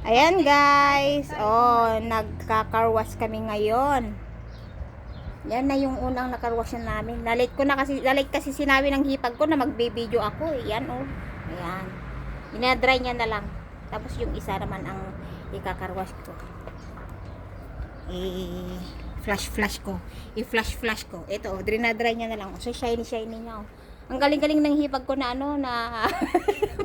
Ayan guys. Oh, nagka-carwash kami ngayon. Yan na yung unang nakarwash namin. Nalit kasi sinabi ng hipag ko na magbe-video ako. Yan oh. Ayan. Dinadry niya na lang. Tapos yung isa naman ang ikakarwash ko. Flash ko. I-flash ko. Ito oh, dinadry niya na lang. So shiny niya oh. Ang galing-galing ng hipag ko na ano na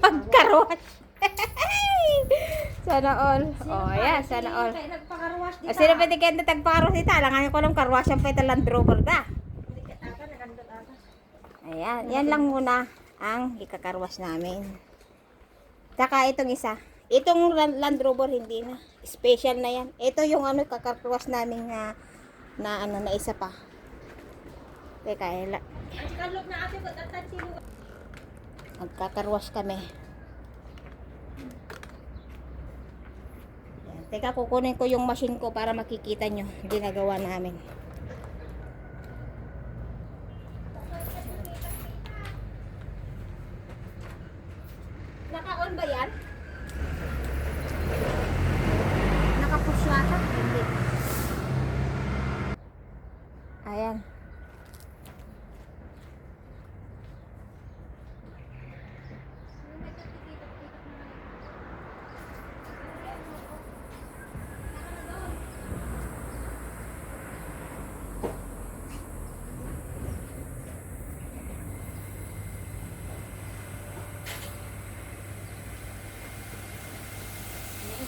pagkarwash. Sana all. Oh, yeah, sana all. Kasi na pwede kayo na tagpakarwas ita. Alangan ko lang karwas yung pwede Land Rover da. Ayan, yan lang muna ang ikakarwas namin. Saka itong isa. Itong Land Rover hindi na. Special na yan. Ito yung ano kakarwas namin na ano na isa pa. Teka, magkakarwas kami. Teka, kukunin ko yung machine ko para makikita nyo ginagawa namin. Naka-on ba yan? Naka-push yata? Hindi. Ayan.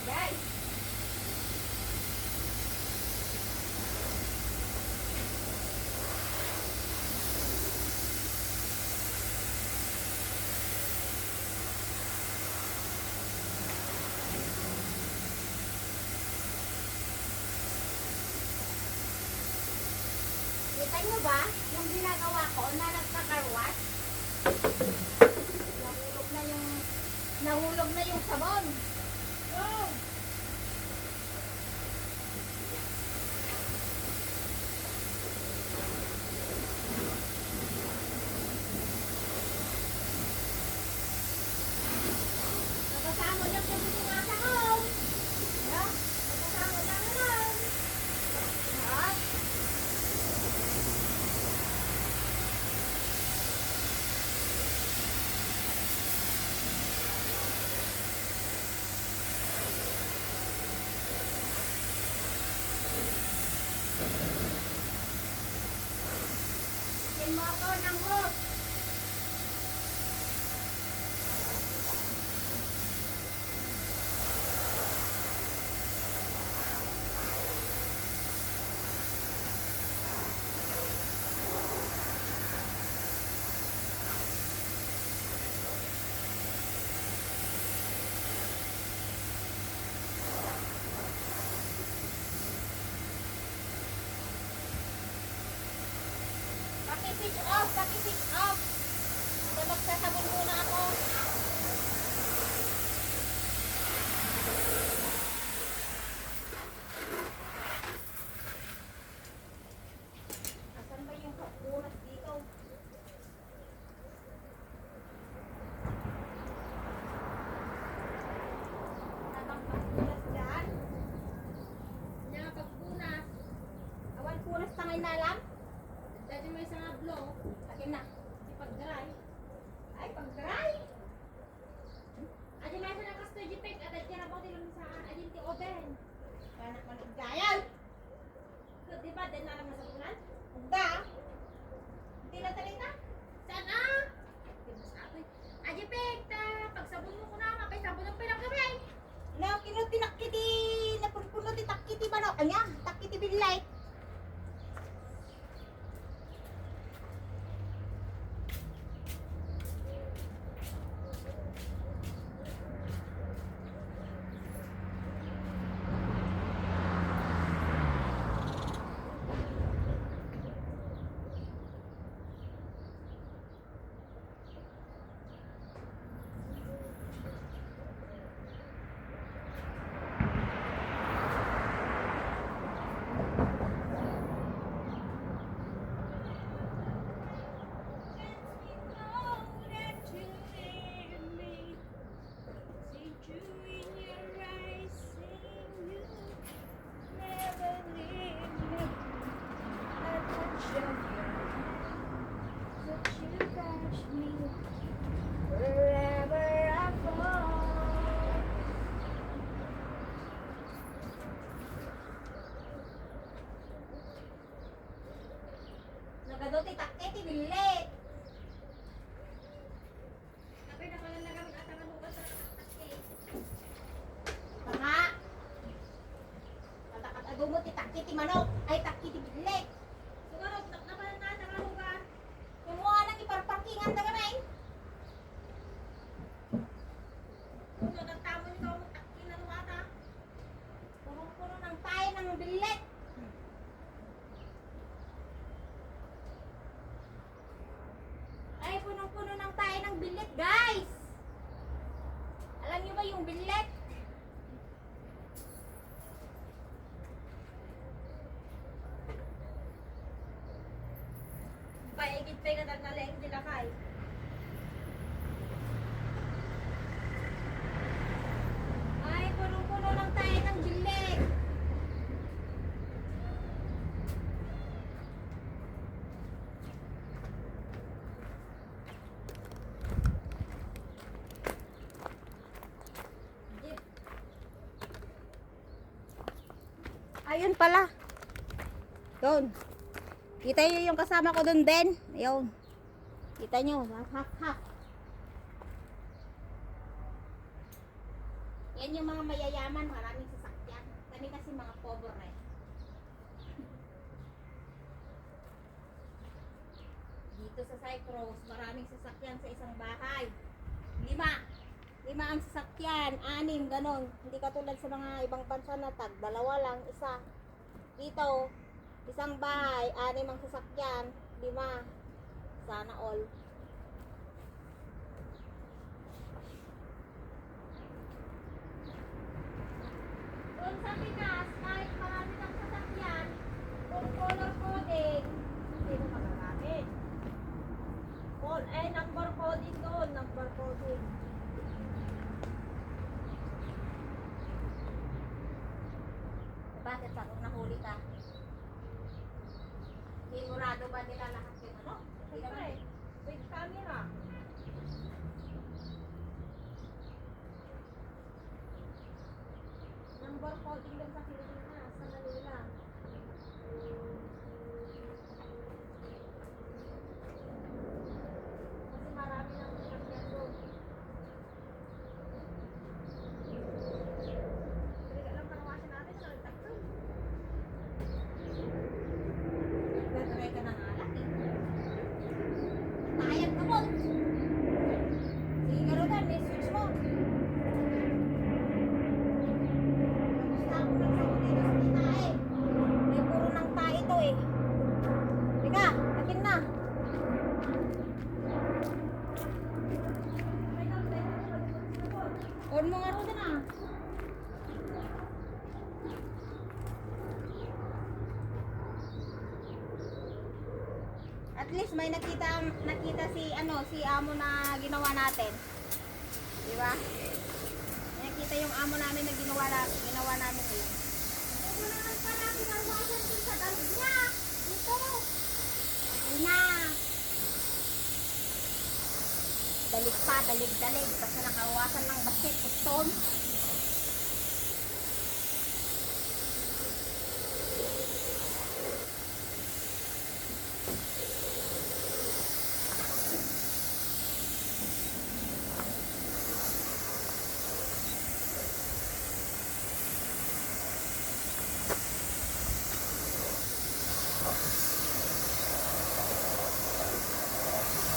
Guys. Kita nyo ba yung ginagawa ko na nagkakarwash? Nahulog na yung sabon. Oh. Nakasama niya po yung mga sakong. Nakasama lang naman. Yung motor ng hook. Paki-switch off. So, magsasabon muna ako. Asan ba yung kapunas dito? Tamang kapunas dyan. Hindi nga pagpunas. Awan punas tangay na lang. Dati may isang ablo. Akin na. Si pag-dry. Ay, pag-dry. Adi na siya ng kastojipik. At adi na ba din sa adin ti oven. Kanak manugdayan. Diba, din na lang masabunan? Ugda. Hindi na talita. Saan ah? Adipik, pagsabon mo ko na. Mapay sabon ang pinagkabay. No, kinuti nakiti. Napunpuno ti takiti ba no? Anya, takiti bilay. Kadoti takit ibilit. Kapay na pala nagamit at ang hugas sa takit. Tanga. Katakat adumot itakit manok. Ay takit ibilit. Siguro, tak na pala na ang hugas. Yung mga nang iparparkingan na ganay. Kung nagtamo niyo ako magtakit na lumata. Puro-puro ng tayo ng bilit. Ay, punong-puno ng tayo ng bilit, guys. Alam niyo ba yung bilit? Paigit pa yung nagnalayang sila kay. Ay, punong-puno ng tayo ng bilit. Ayun pala. Doon. Kita niyo yung kasama ko doon din. Ayun. Kita niyo, hak-hak. Yan yung mga mayayaman, maraming sasakyan. Kami kasi mga pobre. Dito sa Cyprus, maraming sasakyan sa isang bahay. 5 ang sasakyan, 6, ganon. Hindi katulad sa mga ibang bansa na tag, 2 lang, 1. Dito, isang bahay, 6 ang sasakyan, 5. Sana all. Doon sa Pinas, kahit marami ng sasakyan, kung color coding, hindi mo magagamit. Number coding doon, number coding. Bakit sa kung nahuli ka? Sigurado ba nila lahat yung ano? Hindi naman. Siyempre, with camera. Number coding lang sa Pilipinas, sa Manila. Kasi marami ng sasakyan doon. Talaga lang panawasin natin sa nagtakton. Nagtatry ka ng alak eh. Tayag ka mo. Sige ka rin, may switch mo. Gusto ako ng sa uli na sa tae. May puro ng tae ito eh. Teka, akin na. May number, mag-focus na po. On mo nga rin na. At least may nakita si amo na ginawa natin. Di ba? May nakita yung amo namin na ginawa namin yun. Wala naman pala pinawasan dun sa dalig niya. Ito. Ayun na. Dalig pa, dalig. Kasi nakawasan ng basket, piston.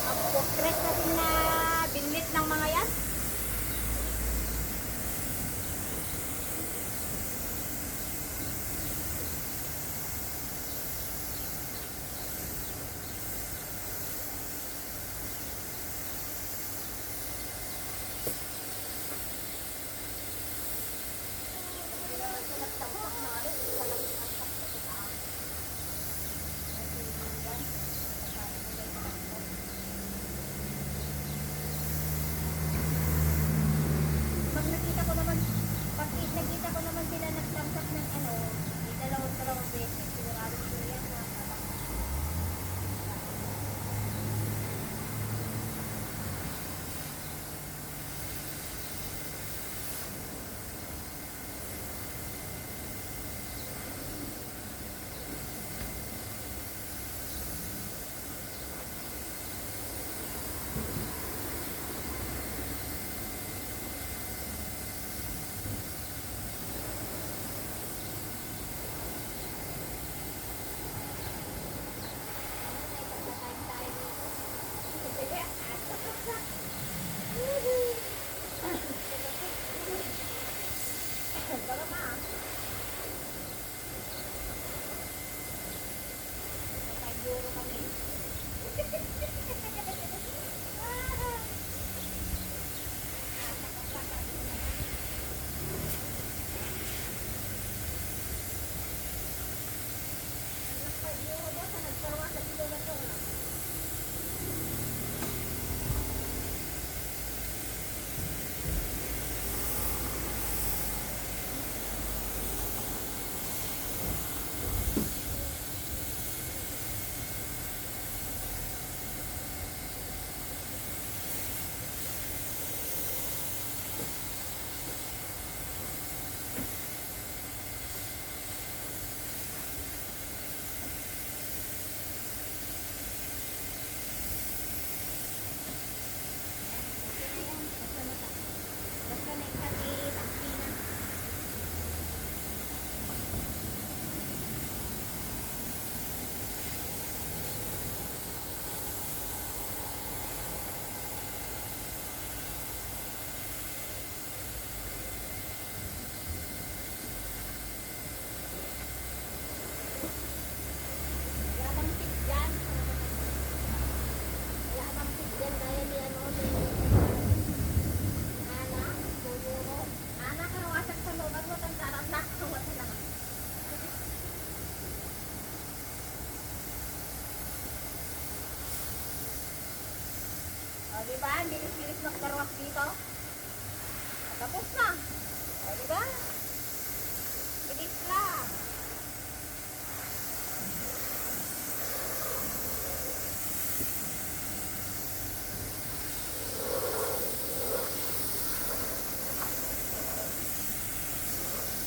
Ang portrait kasi na binlit ng mga yan. Pag nakita ko naman sila nagtamsak ng ano, dalawang beses, sigurado sila yan mga tatak. Diba? Ang bilis-bilis magkarwas dito. Tapos na. O, diba? Bilis lang.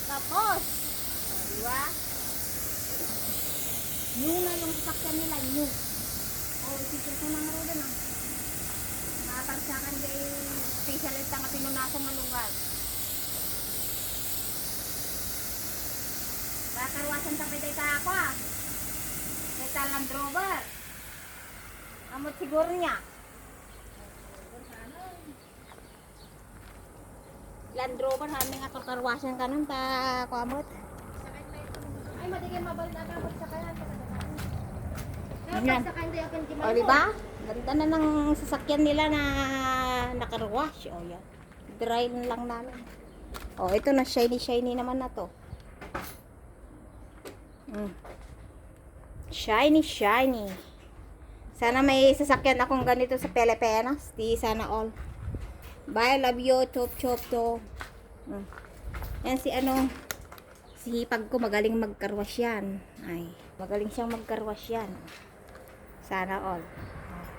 Tapos. O, diba? New na yung sasakyan nila, new. O, isipin ko na naroon ah. Matagsakan kay specialist ang pinunasong malungan. Kakarwasan tapay day ka ako ah. Kaya Land Rover. Amot siguro niya. Land Rover namin nga kakarwasan ka nun ta kuamot. Ay, matigay mabal na ka sa kaya. Yan. O diba? Ganda na ng sasakyan nila na nakarwash. O yan. Dry na lang namin. O ito na shiny naman na to. Shiny. Sana may sasakyan akong ganito sa Pilipinas. Di sana all. Bye, love you. Chop to. Yan si si hipag ko magaling magkarwash yan. Ay, magaling siyang magkarwash yan. Sana all.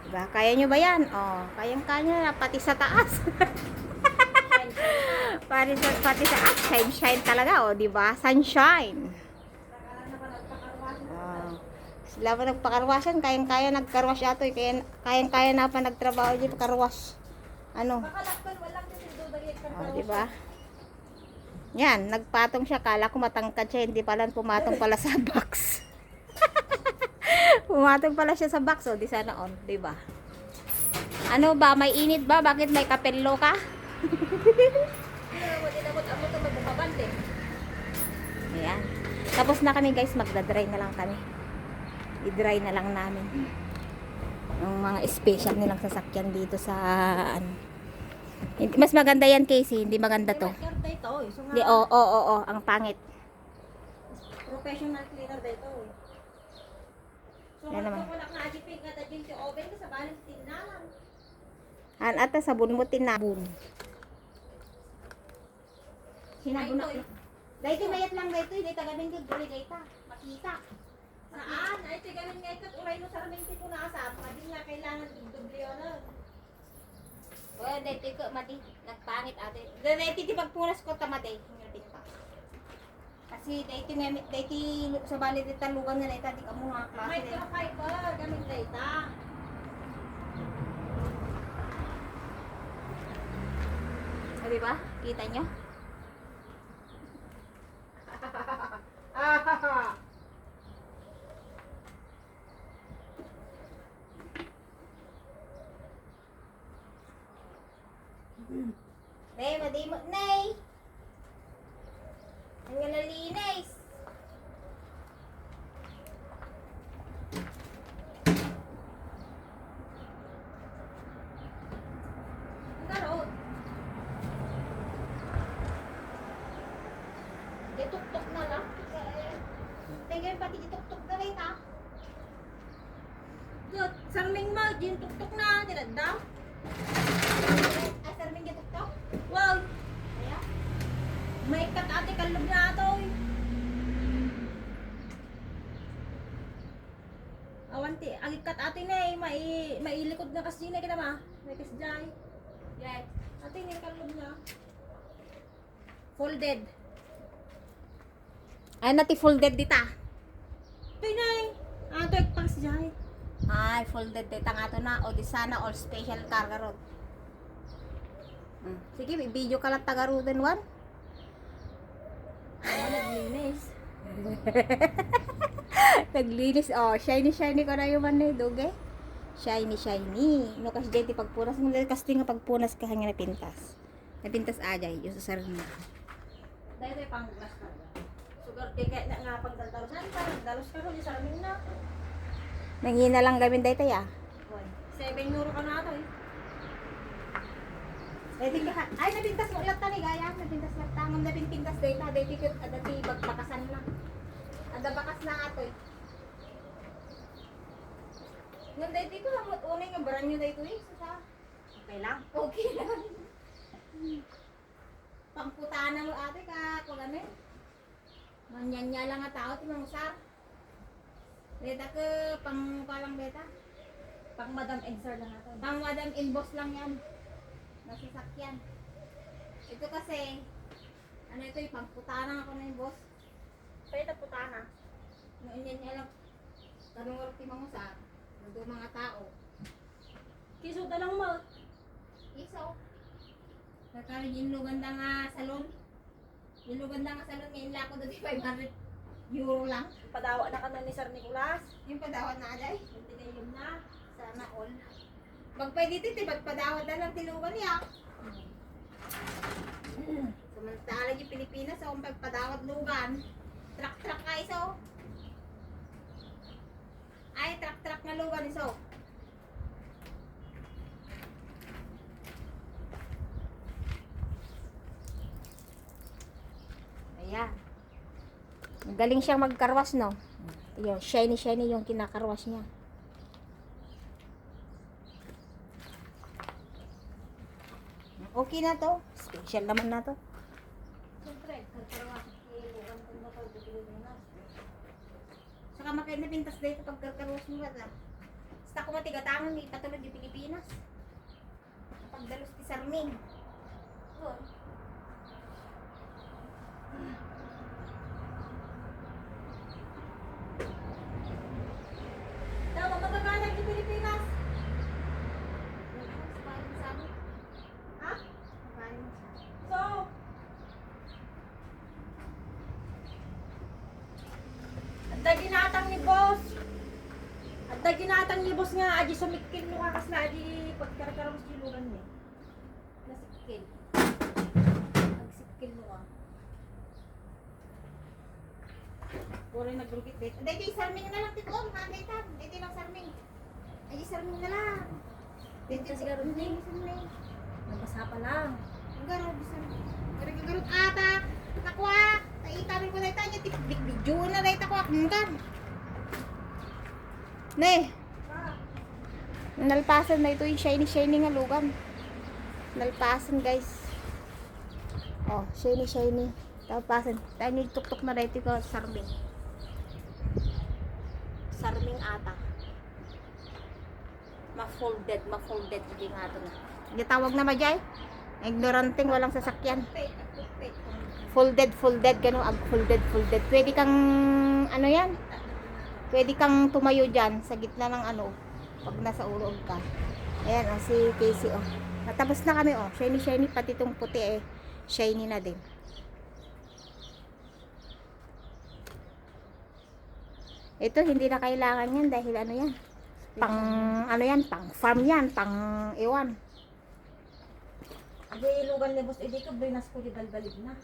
Diba? Kaya nyo ba yan? Oh, kayang-kaya na pati sa taas. pati sa taas, shine talaga, oh, diba? Sunshine. Sila pa nagpakarwasan, kayang-kaya nagkarwash ato, kayang-kaya na pa nagtrabaho dito karwash. Makalakpan, walang kasi dubaliit ka. Oh, diba? Yan, nagpatong siya, kala ko matangkad siya, hindi pala pumatong pala sa box. Pumatong pala siya sa box, oh, di sana on, di ba? Ano ba, may init ba? Bakit may kapello ka? Ayan. Tapos na kami guys, magdadry na lang kami. I-dry na lang namin. Yung mga special nilang sasakyan dito sa mas maganda yan Casey, hindi maganda to. Di, oo, ang pangit. Professional cleaner dito. So, Yan naman. wala kang adipin nga daging ti oven sa balit tinalang. Ata sabon mo tinabon. Sinabon na. Dahito mayat lang dahito, hindi tagamin kag dali dayta. Makita. Saan? Ay, tigalan nga ito. Uray no sa raminti ko nakasama. Di nga kailangan i-dublyonan. Well, dahito ko mati nagpangit ate. Dahito ti pagpunas ko tamate, ngapit pa. Kasi dahito nga dahito sa balit dita lugan nga dayta di ka mo nga klase. Microfiber. Gamit data. O, diba? Kita nyo? Nay, madimot, Nay! Ang nalinis! Ang garot. Ituktok na lang. Tingnan pati ituktok na rin ha. Good. Sarming mo. Din tuktok na. Tinagdaw. Ay, sarming ituktok? Wow. Ayan. May kat ate kalog na ito. Awanti. Ang ikat ate na eh. Mailikod na kasi na kita ma. May kasjay. Yes. Ate nga kalog na. Folded. Ay, nati folded dita. Pinay. Ito ay pasjay. Ay, folded dita nga to na. O, di sana all special carga road. Sige, may video ka lang taga road one. Ako naglinis. Naglinis. Oh, shiny ko na yung man na duge. Shiny. No, kasi dito pagpunas mo. Kasi nga pagpunas ka hanggang napintas. Napintas ajay. Yung sasarin na. Dahil ito pang glass ka. Sugar ticket na nga pang daldalos. Saan pa? Daldalos ka rin sa amin na. Nangina lang gamin dito ya. 7 euro ka na ito eh. Ay, napintas mo ulit tani gaya. Napintas lang tangom na pintas dito. Dito adati bagbakasan na. Ada bakas na ato eh. Nung dito lang unay nga baran nyo dito eh. Sa Okay lang? Okay lang. Pangputanan mo ate ka, kung ano eh. Manyanya lang nga tao, timang usar. Beta ke, pang palang beta. Pang Madam Edsar lang natin. Pang madam inbox lang yan. Nasasakyan. Ito kasi, ano ito yung pangputanan ako na yung boss. Pwede putana. Noon yan niya lang. Tanong nga timang usar. Nandun mga tao. Kiso na lang mo. Iso. Kakarin yung luganda nga salon. Yung luganda nga salon, ngayon lang ako doon 500 euro lang. Padawa na ka na ni Sir Nicolas. Yung padawat na aday. Hindi kayo na. Sana all. Magpwede dito, padawat na lang tilugan niya. Samantala yung Pilipinas, kung pagpadawat lugan, truck-truck ka iso. Ay, truck-truck na lugan iso. Ayan. Magaling siyang magkarwas, no? Yung shiny yung kinakarwas niya. Okay na to. Special naman na to. Siyempre, karkarawa. Ilugan ko na pag Pilipinas. Saka makain na pintas dito pag karkarwas mo ba? Basta ko matigatangan, ipatulog yung Pilipinas. Pagdalos ti Sarming. Doon. Daw, magkakanan yung Pilipinas. Yan ako, sakaling sa amin. Ha? Sakaling sa amin. So, adda ginatang ni boss. Adda ginatang ni boss nga aji sumikil mo kakas na aji pagkarkaram sa ilugan niya. Nasikil. Nagsikil mo ka. Puro nagrugit dito. Dito yung Sarming na lang, tikoon. Dito lang Sarming. Ay, yung Sarming na lang. Dito si Garod Hindi, ni. Sarming. Nabasa pa lang. Ang garod, Sarming. Garod ata. Nakwa. Taitamin ko na ito. Video na na ito ko. Kan. Ne. Nalpasan na ito yung shiny nga lugan. Nalpasan guys. Oh, shiny. Nalpasan. Tayo yung tuktok na dito ko. Sarming. Sarming ata. Ma-folded. Hindi nga ito na. Hindi tawag na majay. Ignoranting walang sasakyan. Folded. Ganun. Folded. Pwede kang, ano yan? Pwede kang tumayo dyan sa gitna ng ano. Pag nasa ulog ka. Ayan, oh, si Casey, oh. Natapos na kami, oh. Shiny. Pati itong puti, eh. Shiny na din. Ito, hindi na kailangan yan dahil ano yan. Pang farm yan. Pang iwan. Aji ilugan ni boss, edi ka brinas ko di daldalig na.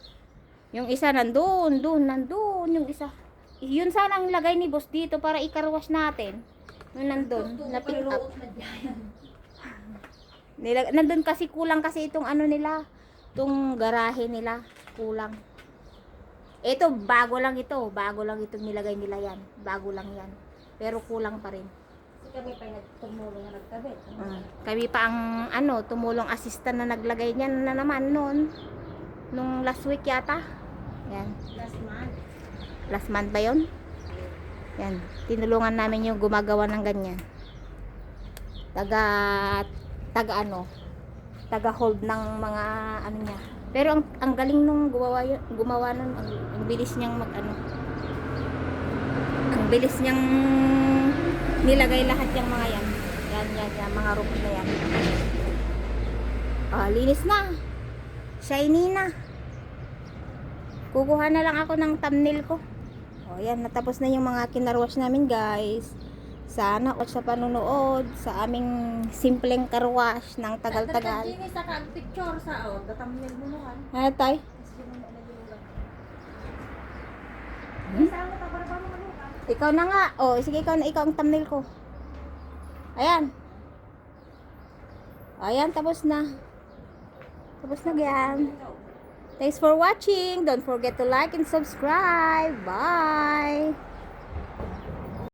Yung isa nandun yung isa. Yun sana ang lagay ni boss dito para ikarwash natin. Yung nandun, na pick up. na diyan. Nandun kasi kulang kasi itong ano nila, itong garahe nila, kulang. Ito, bago lang itong nilagay nila yan. Bago lang yan. Pero kulang pa rin. Kasi kami pa nagtumulong na nagkabit. Kami pa ang tumulong assistant na naglagay niyan na naman noon. Nung last week yata. Yan. Last month ba yun? Yan. Tinulungan namin yung gumagawa ng ganyan. Taga hold ng mga ano niya. Pero ang galing nung gumawa nun, ang bilis niyang ang bilis niyang nilagay lahat yung mga yan. Yan, mga rope na yan. Linis na. Shiny na. Kukuha na lang ako ng thumbnail ko. Yan, natapos na yung mga kinarwash namin, guys. Sana o sa panunood sa aming simpleng karwash ng tagal-tagal. Dagdag sa picture sa datamnil mo naman. Ano tay? Saan mo tabarba mo manukan? Ikaw na nga. Sige, ikaw ang thumbnail ko. Ayan. Ayan, tapos na. Tapos na yan. Thanks for watching. Don't forget to like and subscribe. Bye!